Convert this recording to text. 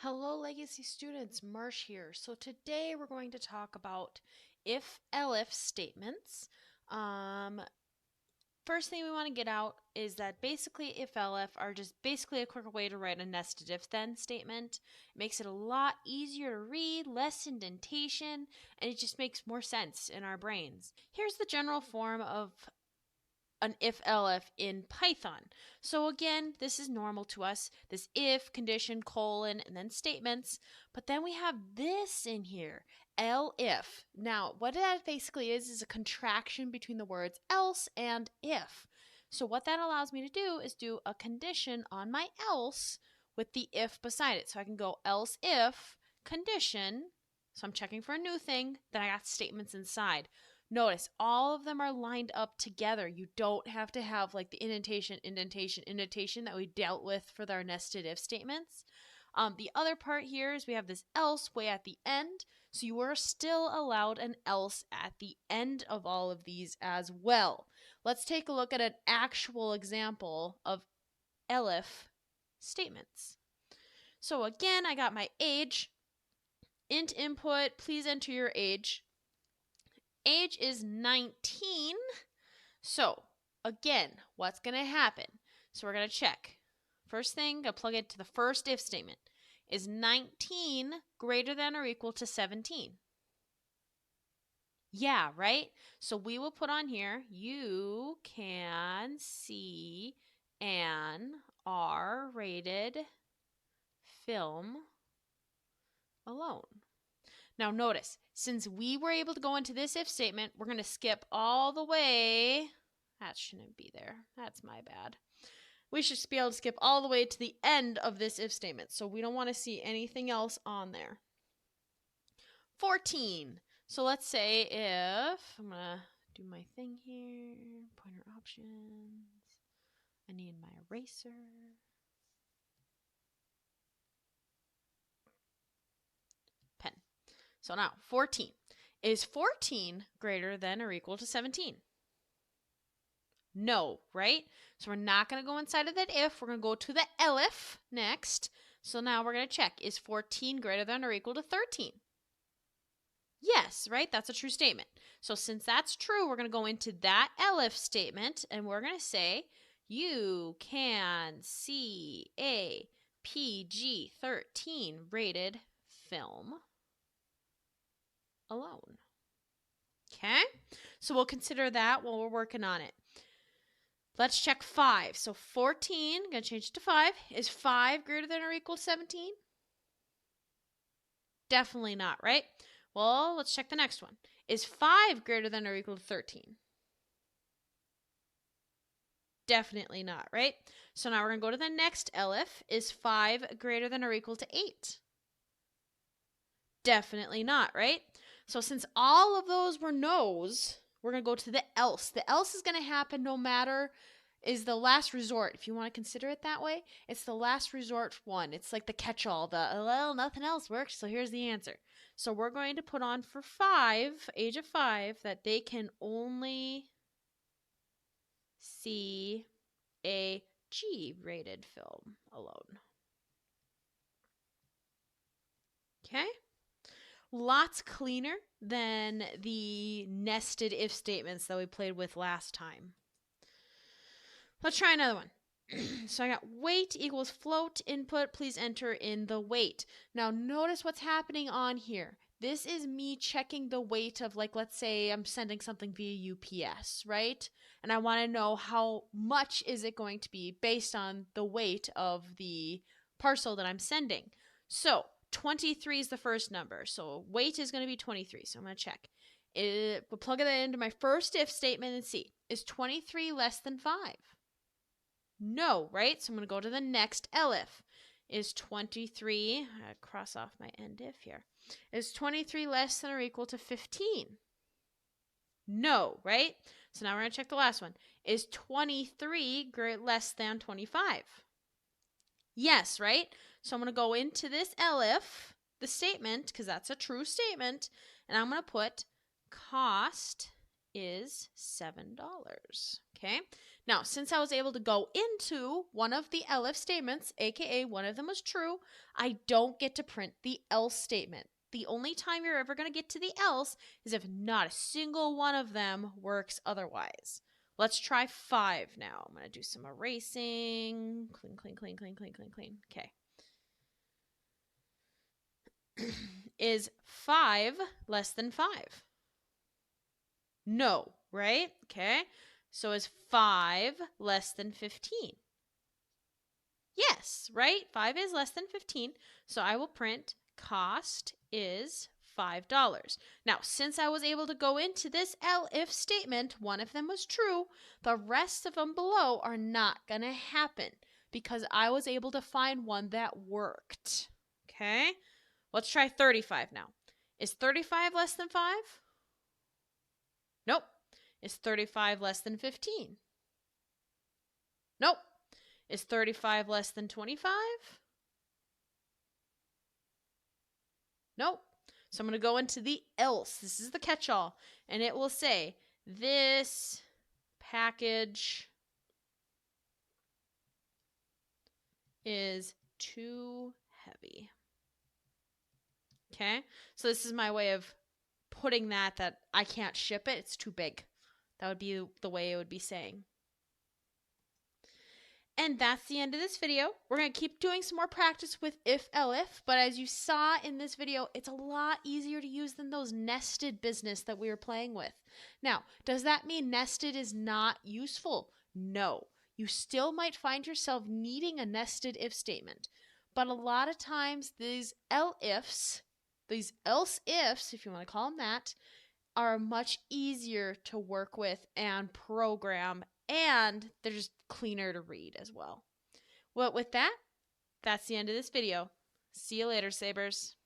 Hello, Legacy students. Marsh here. So today we're going to talk about if-elif statements. First thing we want to get out is that basically if-elif are just basically a quicker way to write a nested if-then statement. It makes it a lot easier to read, less indentation, and it just makes more sense in our brains. Here's the general form of an if-elif in Python. So again, this is normal to us, this if, condition, colon, and then statements. But then we have this in here, elif. Now, what that basically is a contraction between the words else and if. So what that allows me to do is do a condition on my else with the if beside it. So I can go else if, condition, so I'm checking for a new thing, then I got statements inside. Notice all of them are lined up together. You don't have to have like the indentation that we dealt with for our nested if statements. The other part here is we have this else way at the end. So you are still allowed an else at the end of all of these as well. Let's take a look at an actual example of elif statements. So again, I got my age. Int input, please enter your age. Age is 19. So again, what's going to happen? So we're going to check. First thing, I plug it to the first if statement. Is 19 greater than or equal to 17? Yeah, right? So we will put on here, you can see an R-rated film alone. Now notice, since we were able to go into this if statement, we're going to skip all the way. That shouldn't be there. That's my bad. We should be able to skip all the way to the end of this if statement. So we don't want to see anything else on there. 14. So let's say if, I'm going to do my thing here, pointer options. I need my eraser. Pen. So now 14. Is 14 greater than or equal to 17? No, right? So we're not going to go inside of that if. We're going to go to the elif next. So now we're going to check. Is 14 greater than or equal to 13? Yes, right? That's a true statement. So since that's true, we're going to go into that elif statement and we're going to say, you can see a PG-13 rated film alone. Okay? So we'll consider that while we're working on it. Let's check 5. So 14, going to change it to 5. Is 5 greater than or equal to 17? Definitely not, right? Well, let's check the next one. Is 5 greater than or equal to 13? Definitely not, right? So now we're going to go to the next elif. Is 5 greater than or equal to 8? Definitely not, right? So since all of those were no's, we're going to go to the else. The else is going to happen no matter, is the last resort. If you want to consider it that way, it's the last resort one. It's like the catch-all, well, nothing else works, so here's the answer. So we're going to put on for 5, age of 5, that they can only see a G-rated film alone. Okay? Lots cleaner than the nested if statements that we played with last time. Let's try another one. So I got weight equals float input. Please enter in the weight. Now notice what's happening on here. This is me checking the weight of, like, let's say I'm sending something via UPS, right? And I want to know how much is it going to be based on the weight of the parcel that I'm sending. So 23 is the first number. So weight is going to be 23. So I'm going to check. We'll plug that into my first if statement and see. Is 23 less than 5? No, right? So I'm going to go to the next elif. Is 23, cross off my end if here. Is 23 less than or equal to 15? No, right? So now we're going to check the last one. Is 23 less than 25? Yes, right? So I'm going to go into this elif, the statement, because that's a true statement, and I'm going to put cost is $7. Okay, now since I was able to go into one of the Elif statements, aka one of them was true, I don't get to print the else statement. The only time you're ever going to get to the else is if not a single one of them works otherwise. Let's try 5 now. I'm going to do some erasing. Clean, clean, clean, clean, clean, clean, clean. Okay. Is 5 less than 5? No, right? Okay. So is 5 less than 15? Yes, right? 5 is less than 15. So I will print cost is $5. Now, since I was able to go into this Elif statement, one of them was true, the rest of them below are not going to happen because I was able to find one that worked. Okay? Let's try 35 now. Is 35 less than 5? Nope. Is 35 less than 15? Nope. Is 35 less than 25? Nope. So I'm going to go into the else. This is the catch-all. And it will say, this package is too heavy. Okay? So this is my way of putting that I can't ship it. It's too big. That would be the way it would be saying. And that's the end of this video. We're going to keep doing some more practice with if, elif, but as you saw in this video, it's a lot easier to use than those nested business that we were playing with. Now, does that mean nested is not useful? No. You still might find yourself needing a nested if statement. But a lot of times these elifs, these else ifs, if you want to call them that, are much easier to work with and program, and they're just cleaner to read as well. Well, with that, that's the end of this video. See you later, Sabers.